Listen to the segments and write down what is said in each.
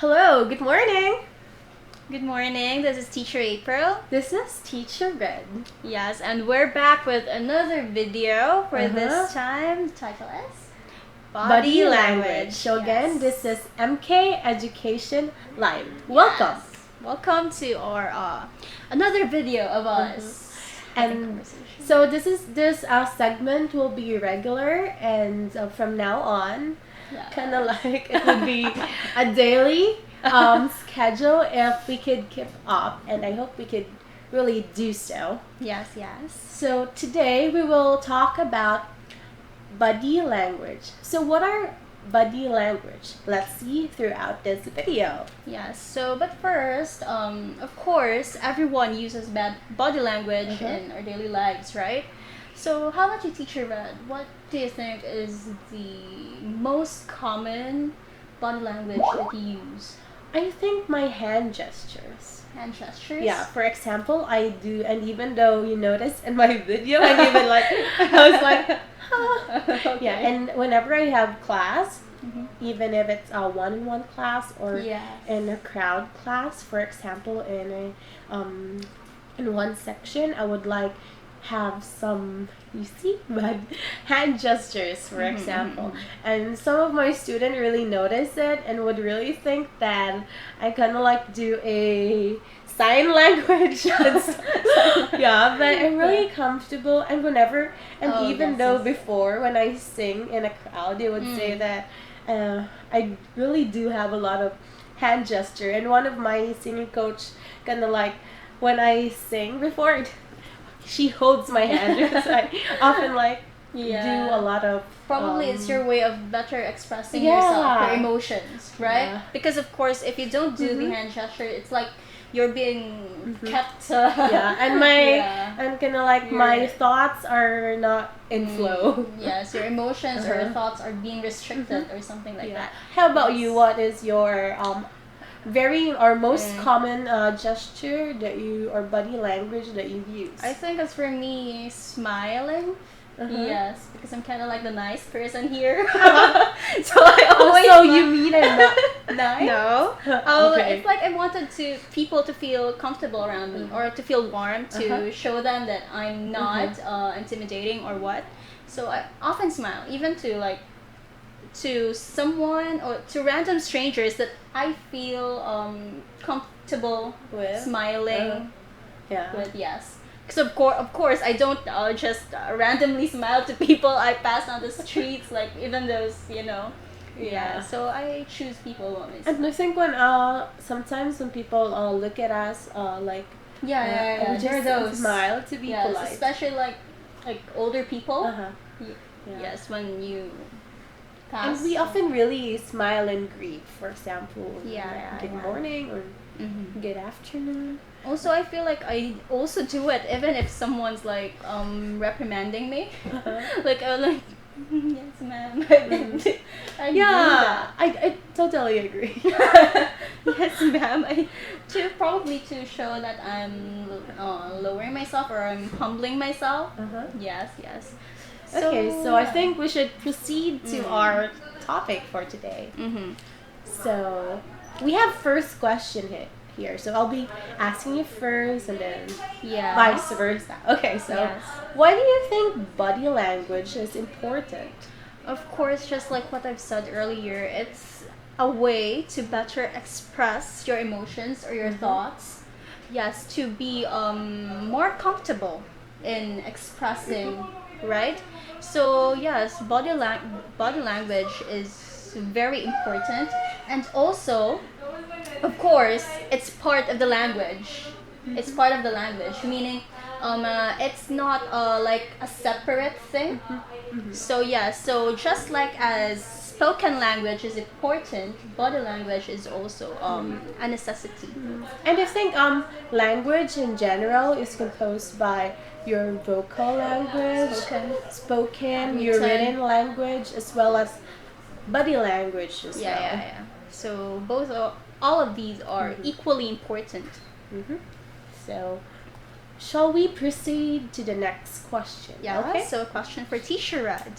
Hello, good morning. Good morning, this is Teacher April. This is Teacher Red. Yes, and we're back with another video for this time. The title is Body Language. So Yes. again, this is MK Education Live. Welcome. Yes. Welcome to our another video of us. And so this segment will be regular, and from now on, kind of like it would be a daily schedule if we could keep up, and I hope we could really do so. Yes. So today we will talk about body language. So what are body language? Let's see throughout this video. Yes. So, but first, of course, everyone uses body language in our daily lives, right? So, how about you, Teacher Red? What do you think is the most common body language that you use? I think my hand gestures. Hand gestures? Yeah, for example, I do, and even though you noticed in my video, and even like, I was like, Okay. yeah, and whenever I have class, even if it's a one-on-one class or in a crowd class, for example, in one section, I would like have some but hand gestures, for example, and some of my students really notice it and would really think that I kind of like do a sign language. Yeah, but I'm really comfortable, and whenever, and even though before when I sing in a crowd, they would say that I really do have a lot of hand gesture, and one of my singing coach kind of like when I sing before, she holds my hand because I often like do a lot of probably it's your way of better expressing yourself, your emotions, right? Because of course if you don't do the hand gesture, it's like you're being kept and and kind of like my thoughts are not in flow. Yes, your emotions or your thoughts are being restricted or something like that. How about you? What is your most common gesture that you, or body language that you use? I think it's for me smiling. Yes, because I'm kind of like the nice person here. So I always. So you mean I'm not nice? No. It's like I wanted people to feel comfortable around me, or to feel warm, to show them that I'm not intimidating or what. So I often smile, even to someone or to random strangers that I feel comfortable with smiling with. Yes, because of course I don't just randomly smile to people I pass on the streets, like even those so I choose people who always and I think when sometimes when people look at us we just those smile to be polite, especially like older people. Yes, when you pass. And we often really smile and greet, for example, good morning or good afternoon. Also, I feel like I also do it even if someone's like reprimanding me. Like I'm like, yes, ma'am. I totally agree. Yes, ma'am. Probably to show that I'm lowering myself or I'm humbling myself. Yes. So I think we should proceed to our topic for today. So we have first question here. So I'll be asking you first, and then vice versa. Okay, so why do you think body language is important? Of course, just like what I've said earlier, it's a way to better express your emotions or your thoughts. Yes, to be more comfortable in expressing, right? So yes, body language is very important, and also, of course, it's part of the language. It's part of the language, meaning it's not like a separate thing. So so just like as spoken language is important, body language is also a necessity. And I think language in general is composed by your vocal language, spoken, your written language, as well as body language as well. So all of these are equally important. So shall we proceed to the next question? Yeah, okay. So a question for Teacher Red.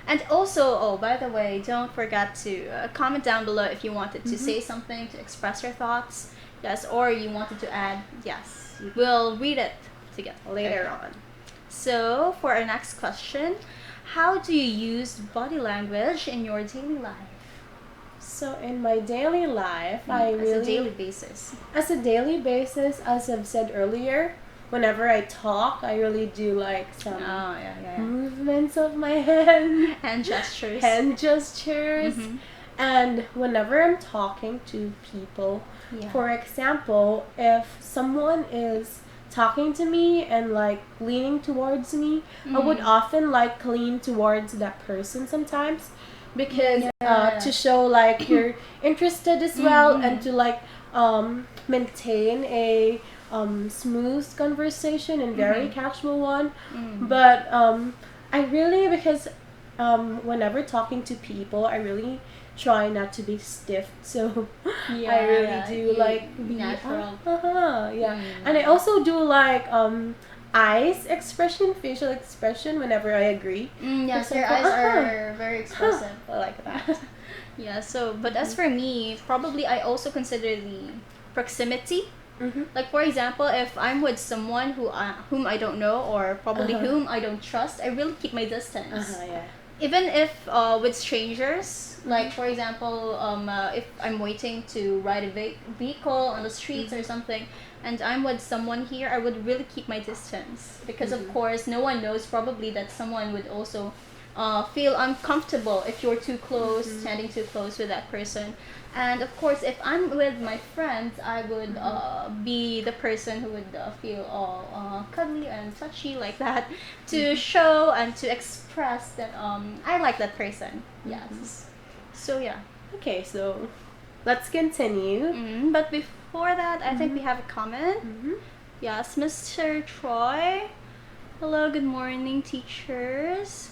And also, oh, by the way, don't forget to comment down below if you wanted to say something, to express your thoughts. Yes, or you wanted to add. Yes, we'll read it together Later on. So, for our next question, how do you use body language in your daily life? So in my daily life, I really... As a daily basis. As a daily basis, as I've said earlier, whenever I talk, I really do like some movements of my hand. Hand gestures. Hand gestures. And whenever I'm talking to people, for example, if someone is talking to me and like leaning towards me, I would often like lean towards that person sometimes, because to show like you're interested as well, and to like maintain a smooth conversation and very casual one. But I really, because whenever talking to people, I really try not to be stiff, so I really do like be natural. And I also do like eyes expression, facial expression whenever I agree. Yes, your eyes are very expressive. I like that. Yeah, so but as for me, probably I also consider the proximity. Like for example, if I'm with someone whom I don't know, or probably whom I don't trust, I really keep my distance. Even if with strangers, like for example, if I'm waiting to ride a vehicle on the streets or something, and I'm with someone here, I would really keep my distance, because of course no one knows probably that someone would also feel uncomfortable if you're too close, standing too close with that person. And of course, if I'm with my friends, I would be the person who would feel all cuddly and touchy like that, to show and to express that I like that person. Yes. So yeah. Okay, so let's continue. But before that, I think we have a comment. Yes, Mr. Troy. Hello, good morning, teachers.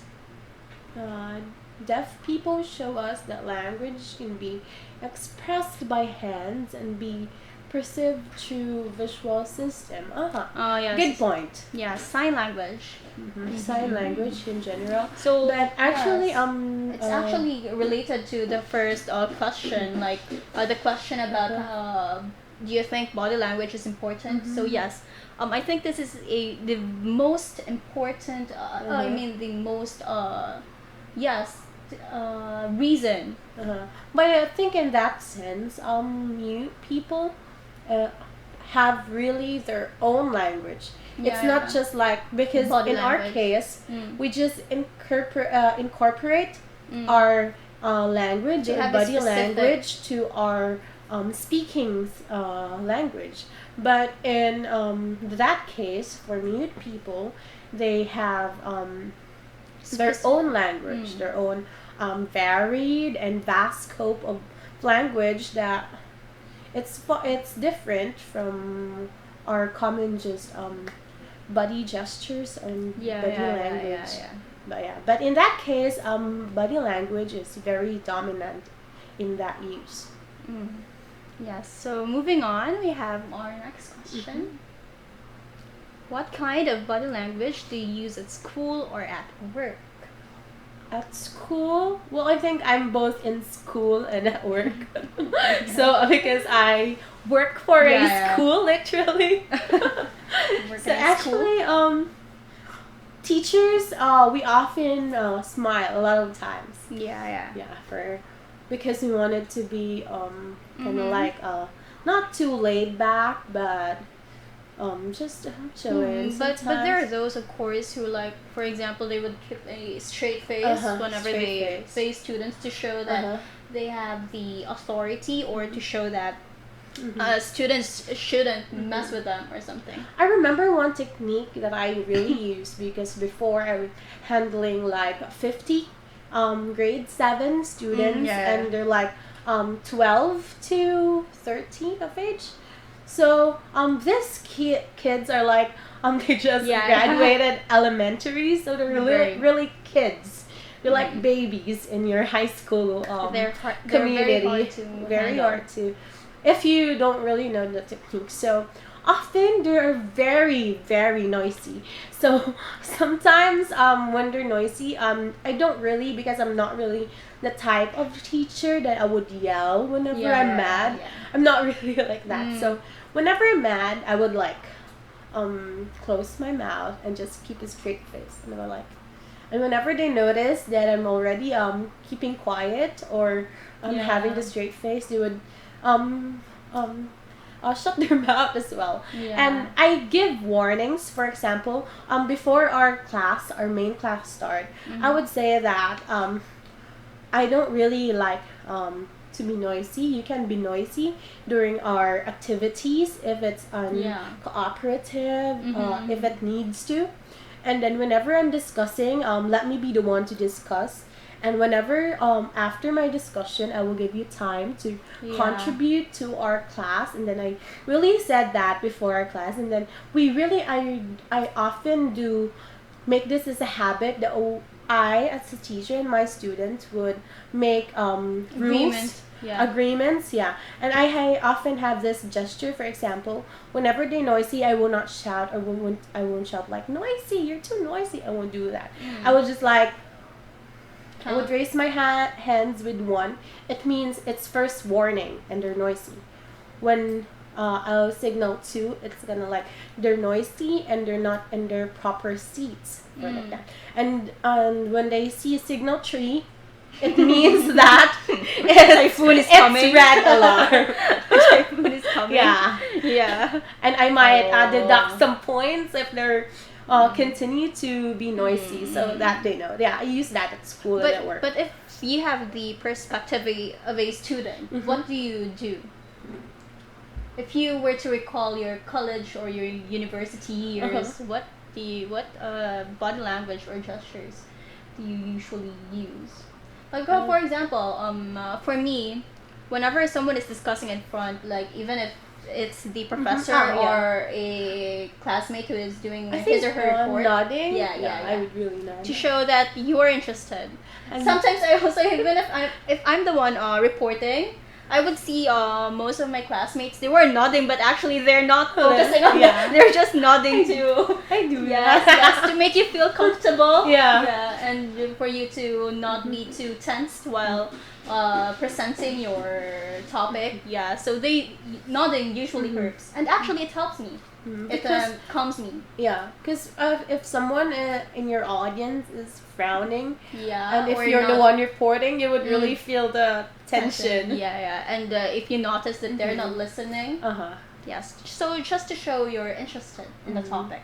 Deaf people show us that language can be expressed by hands and be perceived through visual system. Oh yes. Good point. Yeah, sign language. Sign language in general. So, but actually, it's actually related to the first question, like the question about do you think body language is important? So yes, I think this is the most important. I mean the most reason. But I think in that sense, mute people have really their own language. It's not just like, because body in language. Our case, we just incorporate our language, our body language, to our speaking language. But in that case, for mute people, they have their own language, their own varied and vast scope of language that it's different from our common just body gestures and body language. But in that case, body language is very dominant in that use. Yes. So moving on, we have our next question. What kind of body language do you use at school or at work? At school? Well, I think I'm both in school and at work. So, because I work for a school, literally. So actually, teachers, we often smile a lot of times. Because we wanted to be kind of like not too laid back, but just chilling. But there are those, of course, who, like, for example, they would keep a straight face whenever they face students, to show that they have the authority, or to show that students shouldn't mess with them or something. I remember one technique that I really used, because before I was handling like 50 grade 7 students, and they're like 12 to 13 of age. So these kids are like they just graduated elementary, so they're really kids. They're like babies in your high school community. They're very hard to If you don't really know the technique. So often they're very, very noisy. So sometimes when they're noisy, I don't really, because I'm not really the type of teacher that I would yell whenever I'm mad. Yeah. I'm not really like that. So whenever I'm mad, I would like close my mouth and just keep a straight face. And I would like, and whenever they notice that I'm already keeping quiet or having the straight face, they would shut their mouth as well. And I give warnings. For example, before our class, our main class start, I would say that I don't really like to be noisy. You can be noisy during our activities if it's cooperative, if it needs to. And then whenever I'm discussing, let me be the one to discuss. And whenever after my discussion, I will give you time to contribute to our class. And then I really said that before our class. And then I often do make this as a habit that I, as a teacher, and my students would make rules, agreements, and I often have this gesture. For example, whenever they're noisy, I will not shout, or I won't shout like, noisy, you're too noisy. I won't do that. I will just like, I would raise my hands with one. It means it's first warning and they're noisy. When I'll signal two, it's gonna like they're noisy and they're not in their proper seats or like that. And when they see signal three, it means that typhoon is coming. It's red alarm. Typhoon is coming. Yeah. And I might deduct some points if they're continue to be noisy, so that they know. I use that at school and at work. But if you have the perspective of a student, what do you do? If you were to recall your college or your university years, what body language or gestures do you usually use? Like, for example, for me, whenever someone is discussing in front, like even if it's the professor or a classmate who is doing his or her report, nodding. I would really nod to show that you are interested. And sometimes I also, even if I'm the one reporting, I would see most of my classmates, they were nodding, but actually they're not focusing on that. They're just nodding to I do yes, to make you feel comfortable. And for you to not be too tensed while presenting your topic. So nodding usually helps, and actually it helps me. It calms me. Because if someone in your audience is frowning, and if or you're the one reporting, you would really feel the tension. And if you notice that they're not listening, so just to show you're interested in the topic,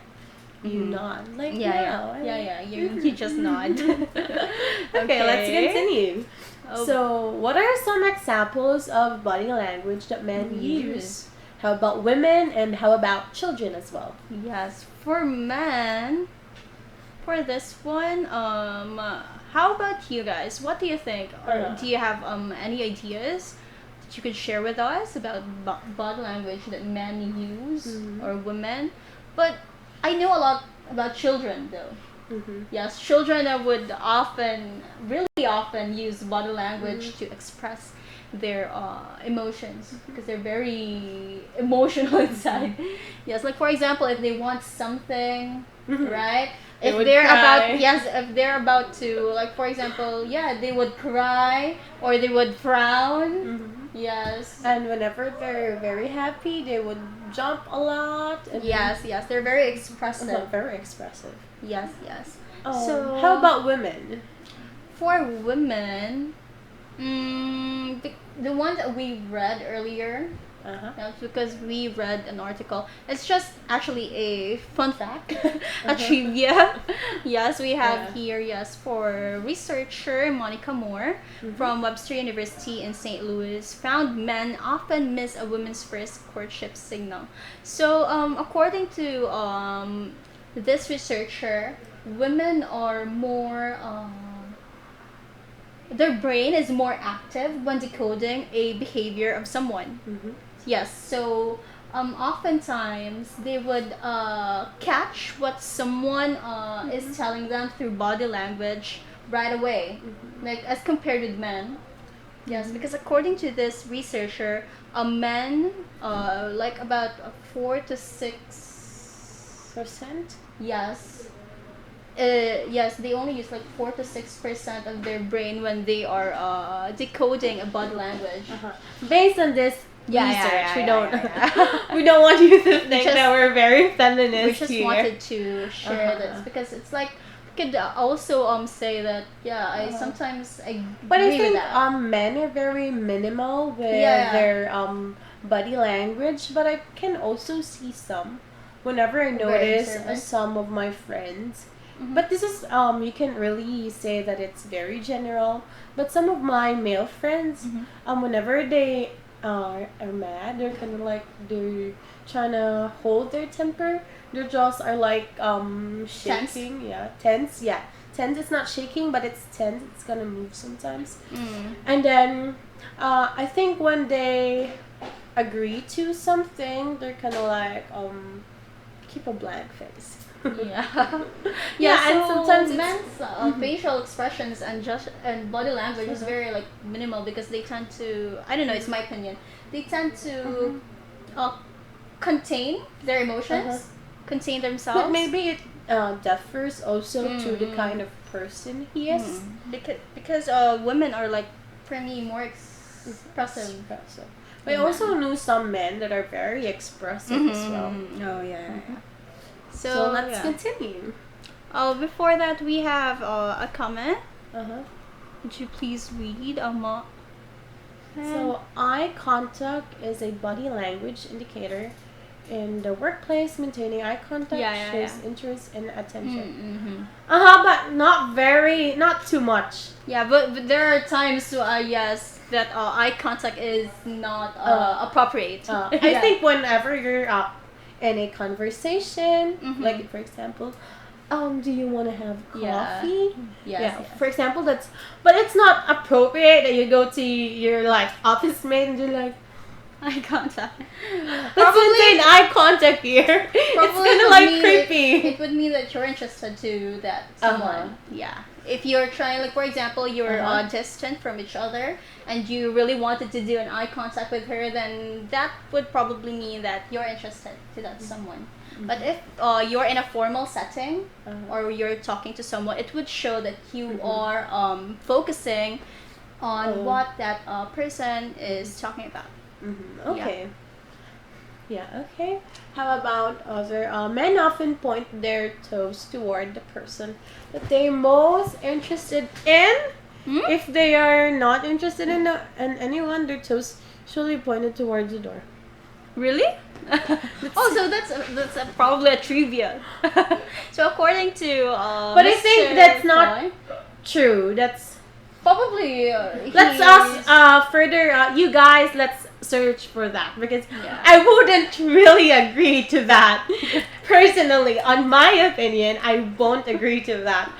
you nod like you just nod. Okay, let's continue. So, what are some examples of body language that men use? How about women, and how about children as well? Yes, for men, for this one, how about you guys? What do you think? Or do you have any ideas that you could share with us about body language that men use or women? But I know a lot about children though. Yes, children would really often use body language to express their emotions because they're very emotional inside. Yes, like for example, if they want something, right? If they're about to, like for example, they would cry or they would frown. Yes. And whenever they're very happy, they would jump a lot. And yes, they're very expressive. Very expressive. Yes. So how about women? For women, the one that we read earlier, that's because we read an article. It's just actually a fun fact, a trivia. Yes, we have here, for researcher Monica Moore from Webster University in St. Louis, found men often miss a woman's first courtship signal. So, according to this researcher, women are more their brain is more active when decoding a behavior of someone. Yes, so oftentimes they would catch what someone is telling them through body language right away, like as compared with men. Yes, because according to this researcher, a man, like about 4 to 6. Percent. Yes, they only use like 4 to 6% of their brain when they are decoding a body language. Based on this Yeah, research, yeah, we yeah, don't yeah, yeah. we don't want you to think just- that we're very We feminist just here. wanted to share this because it's like we could also say that I sometimes agree But I with think that. men are very minimal with Yeah. their body language, but I can also see some whenever I Very notice observant. some of my friends. Mhm. But this is you can really say that it's very general. But some of my male friends, whenever they are mad, they're kind of like they're trying to hold their temper. Their jaws are like shaking. Yeah, tense. Yeah, tense. It's not shaking, but it's tense. It's gonna move sometimes. And then I think when they agree to something, they're kind of like keep a blank face. Yeah. Yeah, and so sometimes it's- men's facial expressions and body language is very like minimal because they tend to, I don't know, it's my opinion, they tend to contain their emotions, contain themselves. But maybe it differs also to the kind of person he is. Because women are like for me more expressive. Expressive. But I also knew some men that are very expressive as well. Oh yeah. So let's continue. Before that, we have a comment. Uh-huh. Would you please read, So eye contact is a body language indicator. In the workplace, maintaining eye contact shows interest and attention. But not too much. Yeah, but there are times, yes, that eye contact is not appropriate. I think whenever you're in a conversation, like for example, do you want to have coffee? Yes. For example, but it's not appropriate that you go to your like office mate and you're like, eye contact. let's maintain eye contact here. It's kind of like creepy. It would mean that you're interested to that someone. Yeah. If you're trying, like for example, you're distant from each other and you really wanted to do an eye contact with her, then that would probably mean that you're interested to that someone. But if you're in a formal setting or you're talking to someone, it would show that you are focusing on what that person is talking about. Okay. Yeah, okay. How about other men often point their toes toward the person that they're most interested in. If they are not interested in anyone, their toes usually pointed towards the door. Really? So that's probably a trivia. So according to but I think that's not true. That's probably let's us further you guys let's search for that because I wouldn't really agree to that. Personally, on my opinion, I won't agree to that.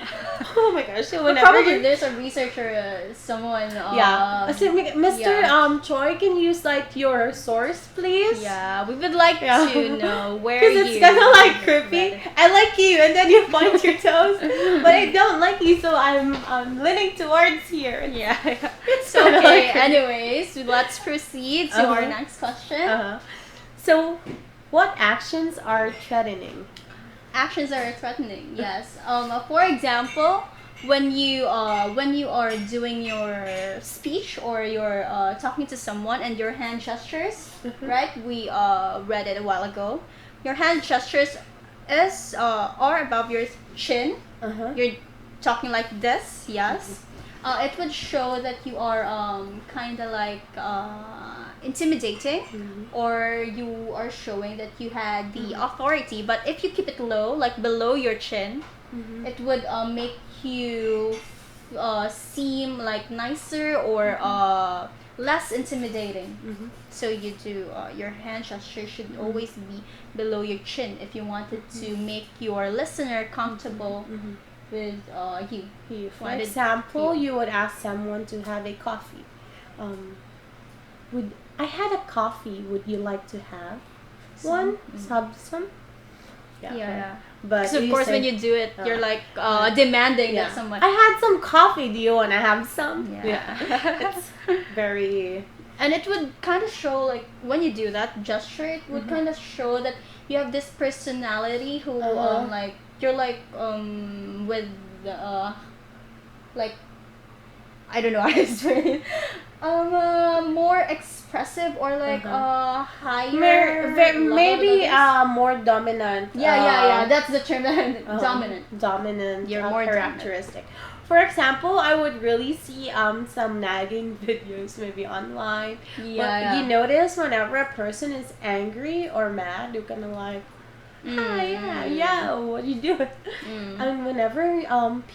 Oh my gosh! So whenever probably there's a researcher, someone. So, Mr. Troy, can you cite your source, please? Yeah, we would like to know where you. Because it's kind of like creepy. I like you, and then you point your toes, but I don't like you, so I'm leaning towards here. Yeah. It's Okay. like Anyways, let's proceed to our next question. So, what actions are threatening? Actions are threatening. Yes. For example, when you are doing your speech or you're talking to someone and your hand gestures, right? We read it a while ago. Your hand gestures are above your chin. You're talking like this. Yes. It would show that you are kind of like intimidating, or you are showing that you had the authority. But if you keep it low, like below your chin, it would make you seem like nicer or less intimidating. So you do your hand gesture should always be below your chin if you wanted to make your listener comfortable with you. For example, you would ask someone to have a coffee. Would I had a coffee? Would you like to have one? Have some? Yeah. Yeah. But Because of you course, say, when you do it, you're like yeah. demanding yeah. that someone. I had some coffee. Do you want to have some? Yeah. It's very. And it would kind of show, like, when you do that gesture, it would kind of show that you have this personality who like you're like with like, I don't know how to explain it. More expressive, or like higher Maybe more dominant. yeah, that's the term. Dominant. You're more characteristic. For example, I would really see some nagging videos maybe online. But you notice whenever a person is angry or mad, you're kind of like, hi, yeah, what are you doing? And whenever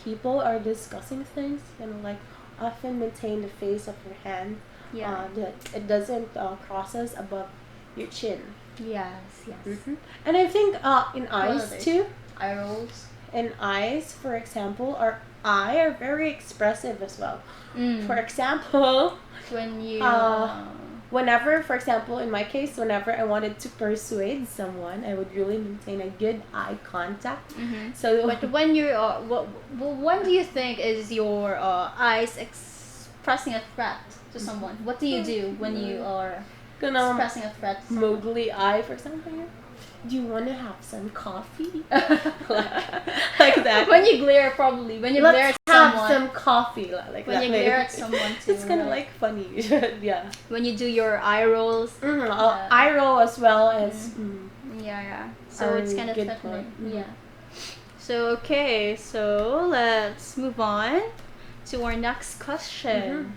people are discussing things, kind of like often maintain the face of your hand. That it doesn't crosses above your chin. Yes. And I think in eyes too. Eye rolls. In eyes, for example, our eye are very expressive as well. For example, when you whenever, for example, in my case, whenever I wanted to persuade someone, I would really maintain a good eye contact. So, but when you're when do you think is your eyes expressing a threat to someone? What do you do when you are expressing a threat to someone? Moodly eye, for example. Do you want to have some coffee? like that. When you glare, probably. When you glare at someone. Let's have some coffee. Like when that. you glare at someone too. It's kind of like funny. Yeah. When you do your eye rolls. Eye roll as well as. Yeah. So it's kind of threatening. Yeah. So, okay. So, let's move on to our next question.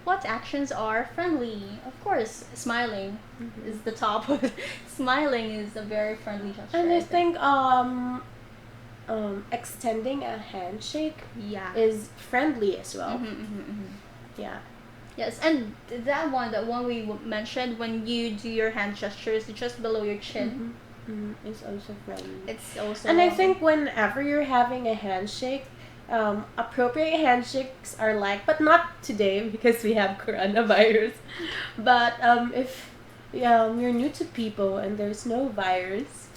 What actions are friendly? Of course, smiling is the top. Smiling is a very friendly gesture. And I think extending a handshake is friendly as well. Yeah. Yes, and that one we mentioned, when you do your hand gestures just below your chin. It's also friendly. It's also. And I think whenever you're having a handshake, appropriate handshakes are like, but not today because we have coronavirus. But if you're new to people and there's no virus,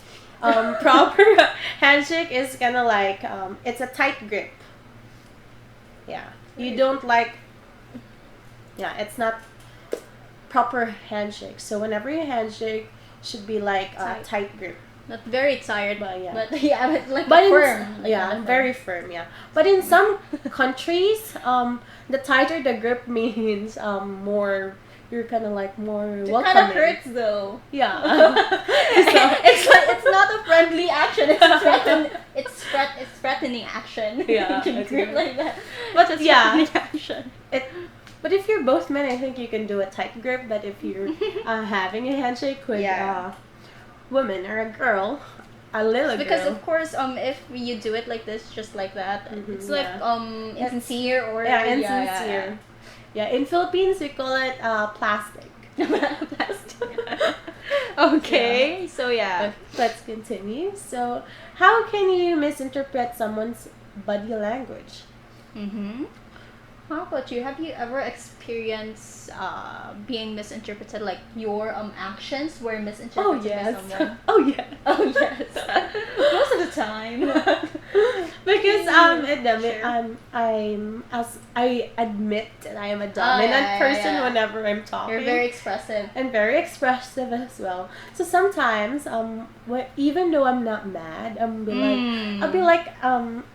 proper handshake is kind of like it's a tight grip. Yeah, you don't like. Yeah, it's not proper handshake. So whenever you handshake, should be like a tight grip. Not very tired, but firm. Very firm. Yeah, but in some countries, the tighter the grip means more. You're kind of like more welcoming. It kind of hurts though. Yeah. It's not a friendly action. It's threatening action. Yeah. You can grip like that. But it's threatening action. But if you're both men, I think you can do a tight grip. But if you're having a handshake with woman or a girl, a little because girl. Of course if you do it like this, just like that, it's like insincere or insincere. Yeah, in Philippines we call it plastic. Plastic. Okay, so let's continue. So how can you misinterpret someone's body language? How about you? Have you ever experienced being misinterpreted, like your actions were misinterpreted by someone? Oh yes. Most of the time. Because I admit that I am a dominant person whenever I'm talking. You're very expressive. And very expressive as well. So sometimes even though I'm not mad,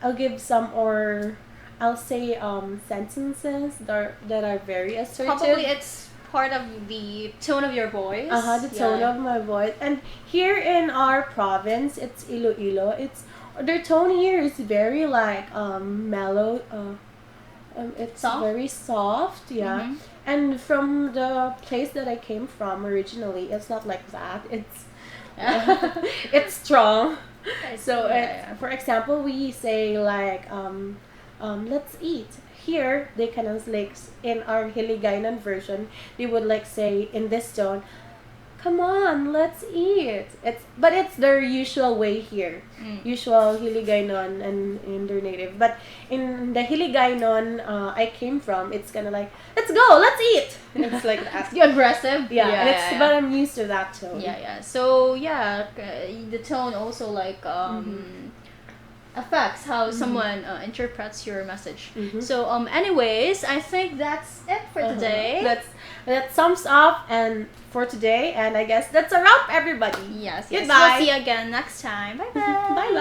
I'll give some I'll say sentences that are very assertive. Probably it's part of the tone of your voice. The tone of my voice. And here in our province, it's Iloilo. Their tone here is very like mellow. It's very soft. Yeah. And from the place that I came from originally, it's not like that. It's it's strong. So for example, we say like let's eat. Here, they kind of like, in our Hiligaynon version, they would like say in this tone, come on, let's eat. It's their usual way here. Usual Hiligaynon and in their native. But in the Hiligaynon I came from, it's kind of like, let's go, let's eat. It's like that. You're aggressive. Yeah, but I'm used to that tone. Yeah. So yeah, the tone also like affects how someone interprets your message. So anyways, I think that's it for today. That sums up and for today, and I guess that's a wrap, everybody. Yes. Goodbye. We'll see you again next time. Bye bye. Bye bye.